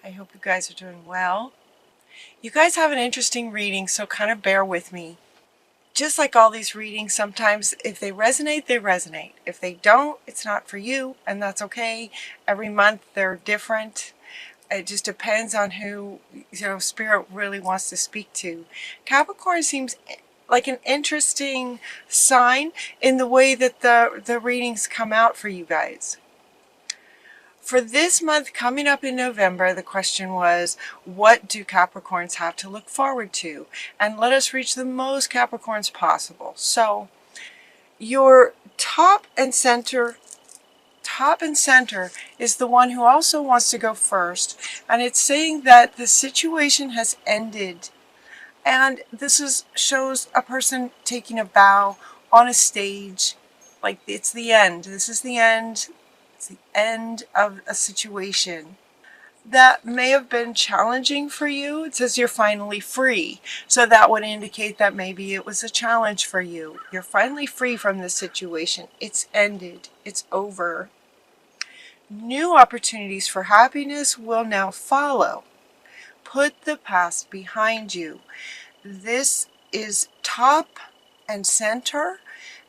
I hope you guys are doing well. You guys have an interesting reading, so kind of bear with me. Just like all these readings, sometimes if they resonate, they resonate. If they don't, it's not for you, and that's okay. Every month they're different. It just depends on who, Spirit really wants to speak to. Capricorn seems like an interesting sign in the way that the readings come out for you guys. For this month coming up in November, the question was, what do Capricorns have to look forward to? And let us reach the most Capricorns possible. So your top and center is the one who also wants to go first. And it's saying that the situation has ended. And this shows a person taking a bow on a stage. Like it's the end. This is the end. It's the end of a situation that may have been challenging for you. It says you're finally free. So that would indicate that maybe it was a challenge for you. You're finally free from this situation. It's ended. It's over. New opportunities for happiness will now follow. Put the past behind you. This is top and center,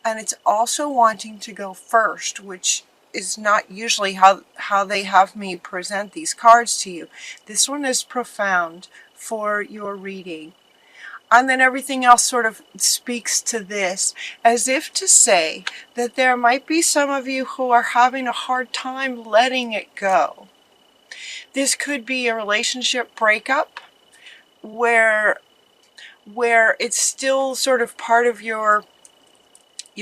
and it's also wanting to go first, which is not usually how they have me present these cards to you. This one is profound for your reading. And then everything else sort of speaks to this, as if to say that there might be some of you who are having a hard time letting it go. This could be a relationship breakup where it's still sort of part of you're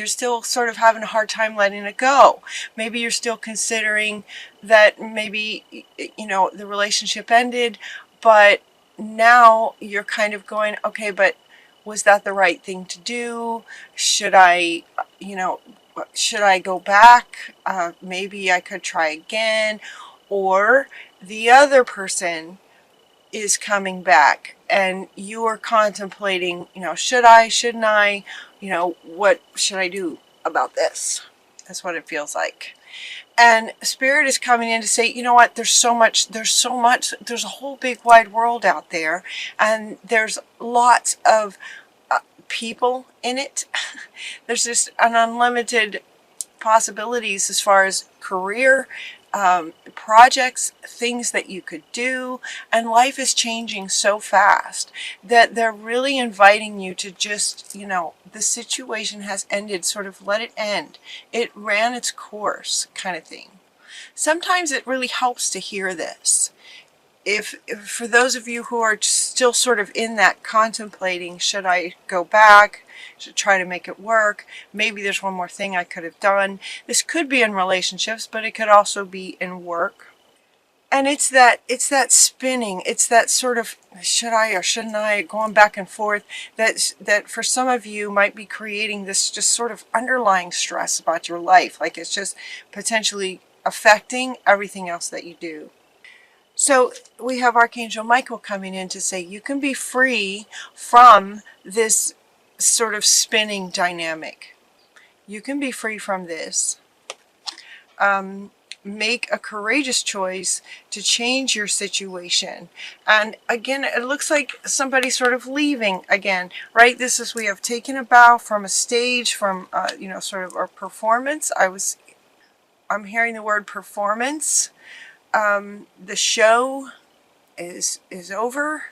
still sort of having a hard time letting it go. Maybe you're still considering that maybe, the relationship ended, but now you're kind of going, okay, but was that the right thing to do? Should I go back? Maybe I could try again. Or the other person is coming back and you are contemplating, should I, shouldn't I, what should I do about this? That's what it feels like. And Spirit is coming in to say, you know what, there's a whole big wide world out there, and there's lots of people in it. There's just an unlimited possibilities as far as career, projects, things that you could do, and life is changing so fast that they're really inviting you to just, the situation has ended, sort of let it end. It ran its course kind of thing. Sometimes it really helps to hear this. If for those of you who are still sort of in that contemplating, should I go back, should I try to make it work, maybe there's one more thing I could have done. This could be in relationships, but it could also be in work. And it's that spinning, it's that sort of should I or shouldn't I, going back and forth, that for some of you might be creating this just sort of underlying stress about your life, like it's just potentially affecting everything else that you do. So we have Archangel Michael coming in to say you can be free from this sort of spinning dynamic. You can be free from this. Make a courageous choice to change your situation. And again, it looks like somebody's sort of leaving again, right? We have taken a bow from a stage, from, sort of a performance. I'm hearing the word performance. The show is over.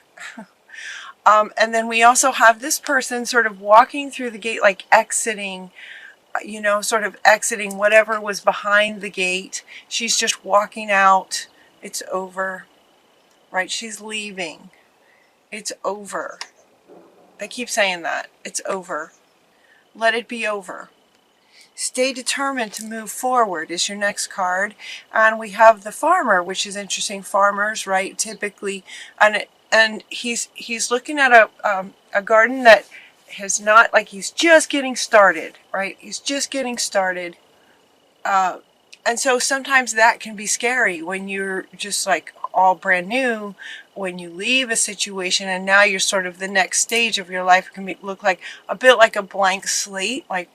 And then we also have this person sort of walking through the gate, like exiting, sort of exiting whatever was behind the gate. She's just walking out. It's over, right? She's leaving. It's over. I keep saying that. It's over. Let it be over. Stay determined to move forward is your next card. And we have the farmer, which is interesting. Farmers, right, typically, and he's looking at a garden that has not, like, he's just getting started, right? He's just getting started. And so sometimes that can be scary when you're just like, all brand new when you leave a situation, and now you're sort of the next stage of your life can look like a bit like a blank slate, like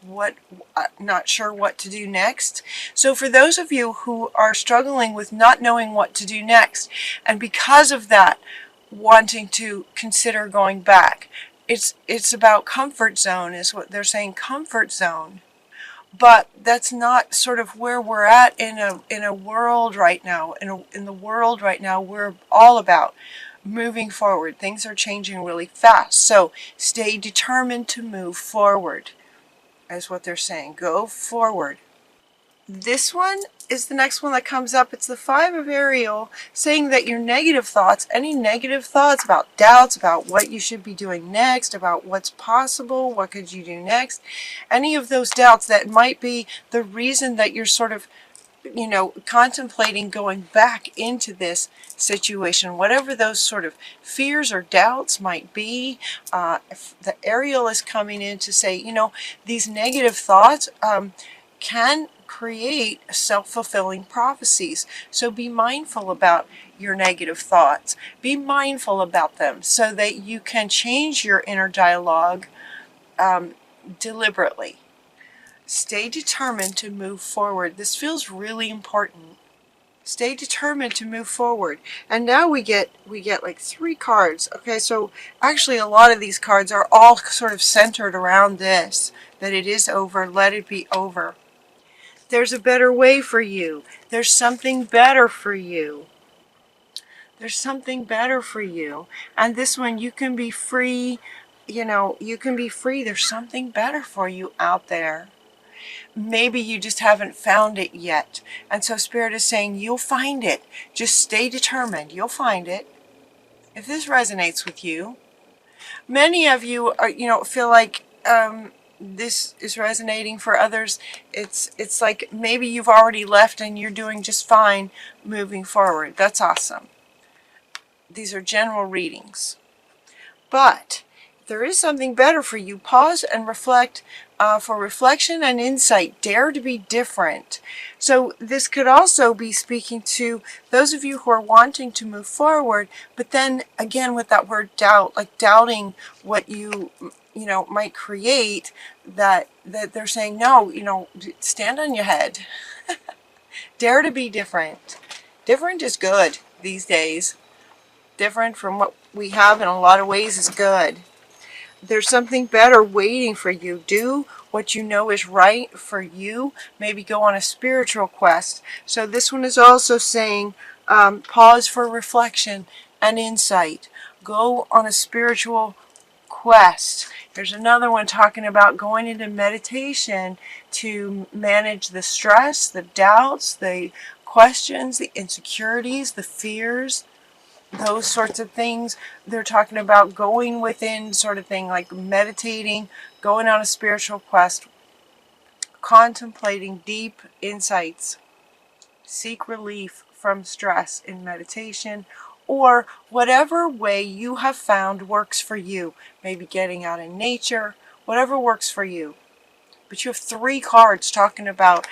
not sure what to do next. So for those of you who are struggling with not knowing what to do next, and because of that wanting to consider going back, it's about comfort zone is what they're saying, comfort zone. But that's not sort of where we're at in a world right now. In the world right now, we're all about moving forward. Things are changing really fast. So stay determined to move forward, is what they're saying. Go forward. This one is the next one that comes up. It's the Five of Ariel, saying that your negative thoughts, any negative thoughts about doubts, about what you should be doing next, about what's possible, what could you do next, any of those doubts that might be the reason that you're sort of, contemplating going back into this situation, whatever those sort of fears or doubts might be. If the Ariel is coming in to say, these negative thoughts can create self-fulfilling prophecies. So be mindful about your negative thoughts. Be mindful about them so that you can change your inner dialogue deliberately. Stay determined to move forward. This feels really important. Stay determined to move forward. And now we get like 3 cards. Okay, so actually a lot of these cards are all sort of centered around this, that it is over, let it be over. There's a better way for you. There's something better for you. There's something better for you. And this one, you can be free. You can be free. There's something better for you out there. Maybe you just haven't found it yet. And so Spirit is saying, you'll find it. Just stay determined. You'll find it. If this resonates with you, many of you are, feel like this is resonating. For others, it's like maybe you've already left and you're doing just fine moving forward. That's awesome. These are general readings. But if there is something better for you, pause and reflect. For reflection and insight, dare to be different. So this could also be speaking to those of you who are wanting to move forward, but then again with that word doubt, like doubting what you might create, that they're saying, no, stand on your head. Dare to be different. Different is good these days. Different from what we have in a lot of ways is good. There's something better waiting for you. Do what you know is right for you. Maybe go on a spiritual quest. So this one is also saying pause for reflection and insight. Go on a spiritual quest. There's another one talking about going into meditation to manage the stress, the doubts, the questions, the insecurities, the fears, those sorts of things. They're talking about going within, sort of thing, like meditating, going on a spiritual quest, contemplating deep insights. Seek relief from stress in meditation, or whatever way you have found works for you. Maybe getting out in nature, whatever works for you. But you have 3 cards talking about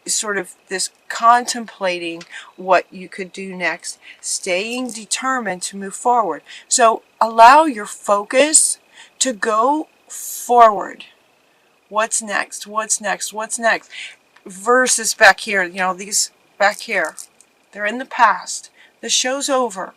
sort of this contemplating what you could do next, staying determined to move forward. So allow your focus to go forward. What's next? What's next? What's next? Versus back here, these back here, they're in the past. The show's over.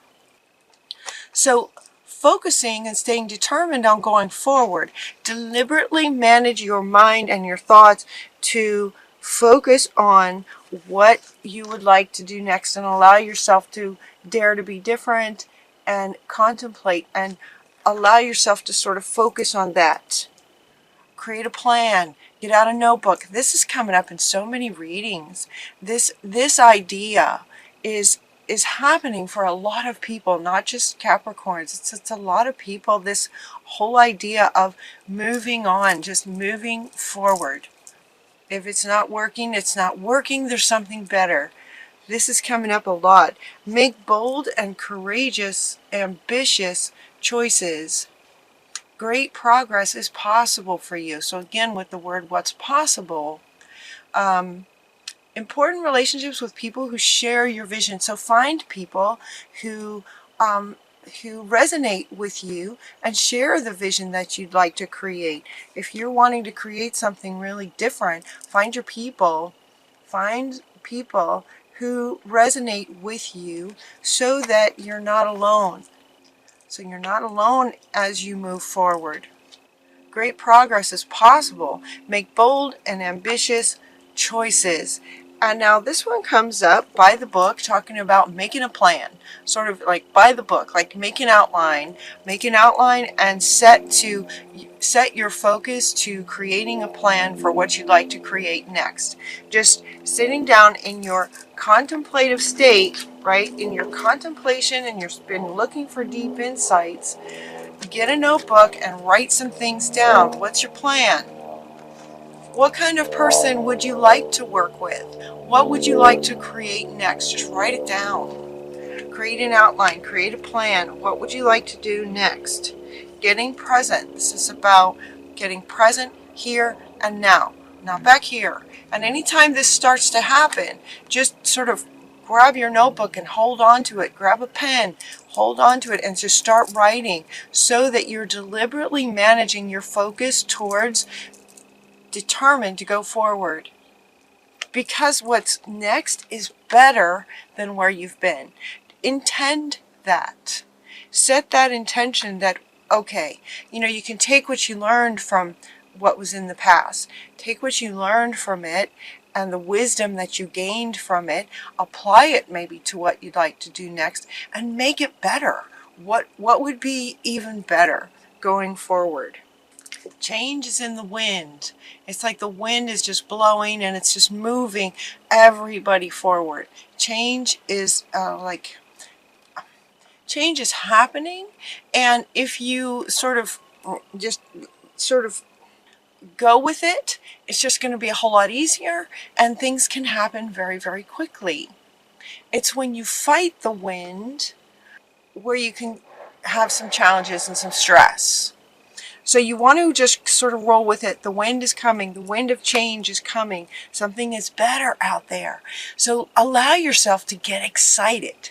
So focusing and staying determined on going forward. Deliberately manage your mind and your thoughts to focus on what you would like to do next, and allow yourself to dare to be different and contemplate, and allow yourself to sort of focus on that. Create a plan. Get out a notebook. This is coming up in so many readings. This idea is happening for a lot of people, not just Capricorns. It's a lot of people, this whole idea of moving on, just moving forward. If it's not working, it's not working. There's something better. This is coming up a lot. Make bold and courageous, ambitious choices. Great progress is possible for you. So again, with the word what's possible, important relationships with people who share your vision. So find people who resonate with you and share the vision that you'd like to create. If you're wanting to create something really different, find people who resonate with you so that you're not alone. So you're not alone as you move forward. Great progress is possible. Make bold and ambitious choices. And now this one comes up by the book, talking about making a plan, sort of like by the book, like make an outline and set your focus to creating a plan for what you'd like to create next. Just sitting down in your contemplative state, right? In your contemplation, and you've been looking for deep insights. Get a notebook and write some things down. What's your plan? What kind of person would you like to work with? What would you like to create next? Just write it down. Create an outline, create a plan. What would you like to do next? Getting present. This is about getting present here and now, not back here. And anytime this starts to happen, just sort of grab your notebook and hold on to it. Grab a pen, hold on to it, and just start writing so that you're deliberately managing your focus towards determined to go forward. Because what's next is better than where you've been. Intend that. Set that intention that, okay, you can take what you learned from what was in the past. Take what you learned from it and the wisdom that you gained from it, apply it maybe to what you'd like to do next, and make it better. What would be even better going forward? Change is in the wind. It's like the wind is just blowing and it's just moving everybody forward. Change is change is happening, and if you sort of go with it, it's just going to be a whole lot easier, and things can happen very, very quickly. It's when you fight the wind where you can have some challenges and some stress. So you want to just sort of roll with it. The wind is coming. The wind of change is coming. Something is better out there. So allow yourself to get excited.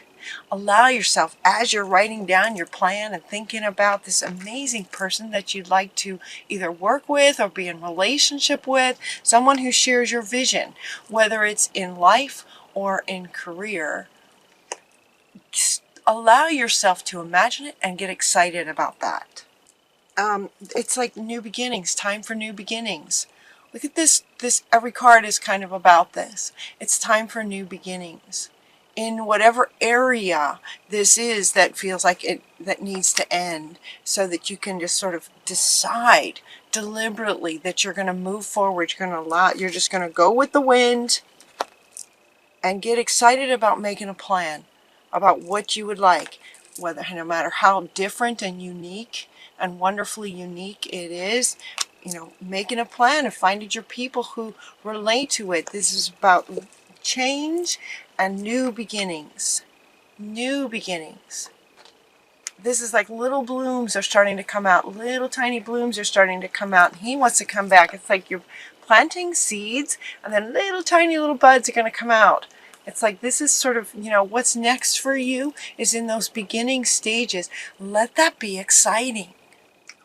Allow yourself, as you're writing down your plan and thinking about this amazing person that you'd like to either work with or be in relationship with, someone who shares your vision, whether it's in life or in career, allow yourself to imagine it and get excited about that. It's like new beginnings, time for new beginnings. Look at this, every card is kind of about this. It's time for new beginnings. In whatever area this is that feels like that needs to end, so that you can just sort of decide deliberately that you're going to move forward. You're just going to go with the wind and get excited about making a plan about what you would like, no matter how different and unique and wonderfully unique it is. Making a plan and finding your people who relate to it. This is about change and new beginnings. New beginnings. This is like little blooms are starting to come out. Little tiny blooms are starting to come out. And he wants to come back. It's like you're planting seeds, and then tiny little buds are going to come out. It's like this is sort of, what's next for you is in those beginning stages. Let that be exciting.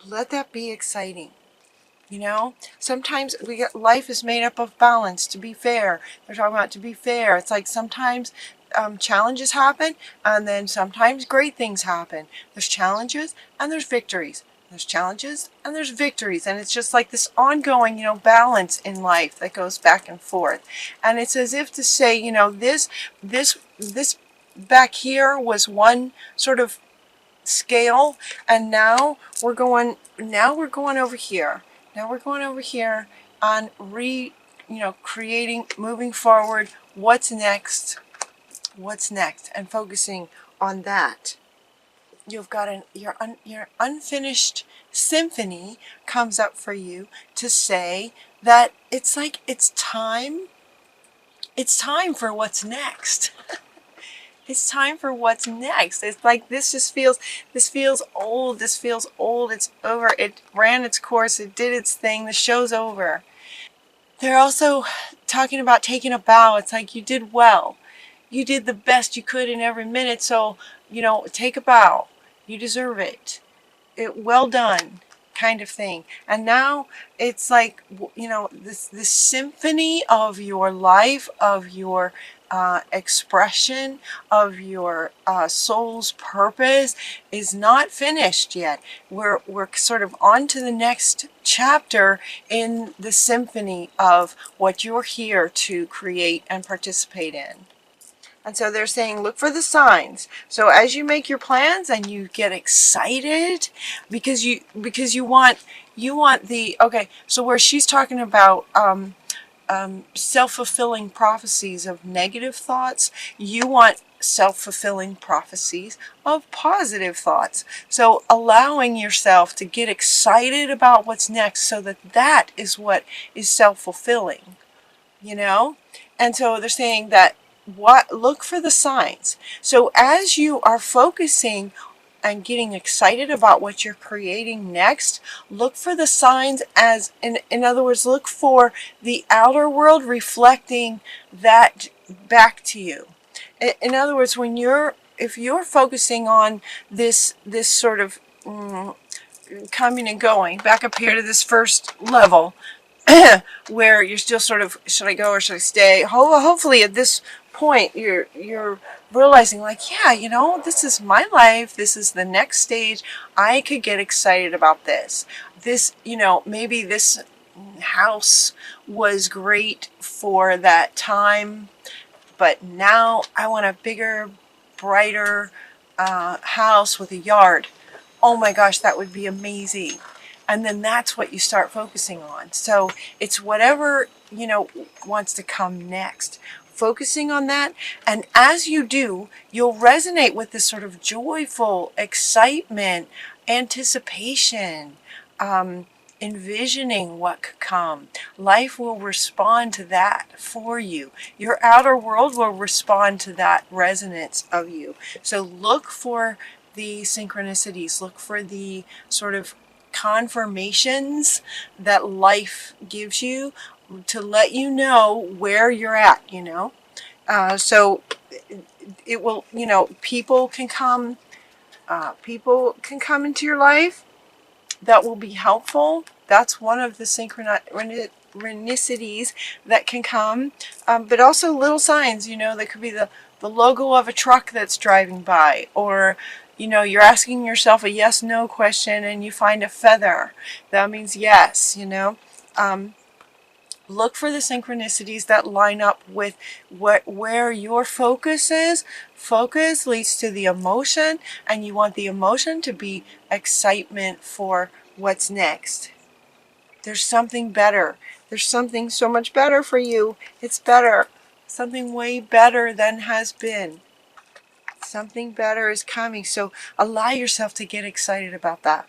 Let that be exciting. Sometimes life is made up of balance, to be fair. They're talking about to be fair. It's like sometimes challenges happen, and then sometimes great things happen. There's challenges and there's victories. There's challenges and there's victories. And it's just like this ongoing, balance in life that goes back and forth. And it's as if to say, this back here was one sort of scale, and now we're going over here. Now we're going over here on creating, moving forward. What's next? What's next? And focusing on that. You've got your unfinished symphony comes up for you to say that it's like it's time for what's next. It's time for what's next. It's like this feels old. This feels old. It's over. It ran its course. It did its thing. The show's over. They're also talking about taking a bow. It's like you did well. You did the best you could in every minute. So, take a bow. You deserve it. Well done, kind of thing. And now it's like, this symphony of your life, of your expression, of your soul's purpose is not finished yet. We're sort of on to the next chapter in the symphony of what you're here to create and participate in. And so they're saying, look for the signs. So as you make your plans and you get excited because you want the, okay, so where she's talking about self-fulfilling prophecies of negative thoughts, you want self-fulfilling prophecies of positive thoughts. So allowing yourself to get excited about what's next, so that is what is self-fulfilling, And so they're saying that look for the signs. So as you are focusing and getting excited about what you're creating next, look for the signs, as in other words, look for the outer world reflecting that back to you. In other words, if you're focusing on this sort of coming and going back up here to this first level, where you're still sort of, should I go or should I stay? Hopefully at this point you're realizing, like, yeah, this is my life. This is the next stage. I could get excited about this. Maybe this house was great for that time, but now I want a bigger, brighter house with a yard. Oh my gosh, that would be amazing. And then that's what you start focusing on. So it's whatever, wants to come next. Focusing on that. And as you do, you'll resonate with this sort of joyful excitement, anticipation, envisioning what could come. Life will respond to that for you. Your outer world will respond to that resonance of you. So look for the synchronicities. Look for the sort of confirmations that life gives you to let you know where you're at, so it will, people can come into your life that will be helpful. That's one of the synchronicities that can come, but also little signs, that could be the logo of a truck that's driving by, or you're asking yourself a yes/no question and you find a feather. That means yes, Look for the synchronicities that line up with where your focus is. Focus leads to the emotion, and you want the emotion to be excitement for what's next. There's something better. There's something so much better for you. It's better. Something way better than has been. Something better is coming. So allow yourself to get excited about that.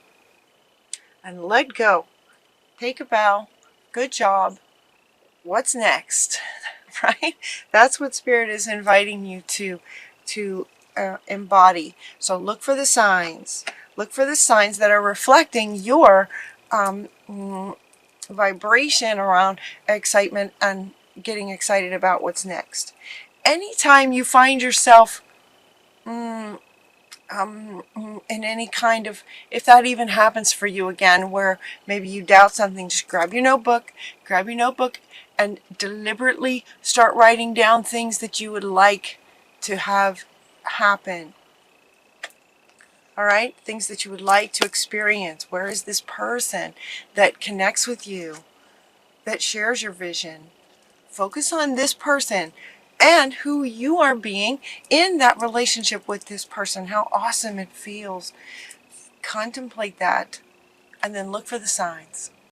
And let go. Take a bow. Good job. What's next? Right? That's what Spirit is inviting you to embody. So look for the signs. Look for the signs that are reflecting your vibration around excitement and getting excited about what's next. Anytime you find yourself in any kind of, if that even happens for you again, where maybe you doubt something, just grab your notebook and deliberately start writing down things that you would like to have happen. All right, things that you would like to experience. Where is this person that connects with you, that shares your vision? Focus on this person and who you are being in that relationship with this person. How awesome it feels. Contemplate that and then look for the signs.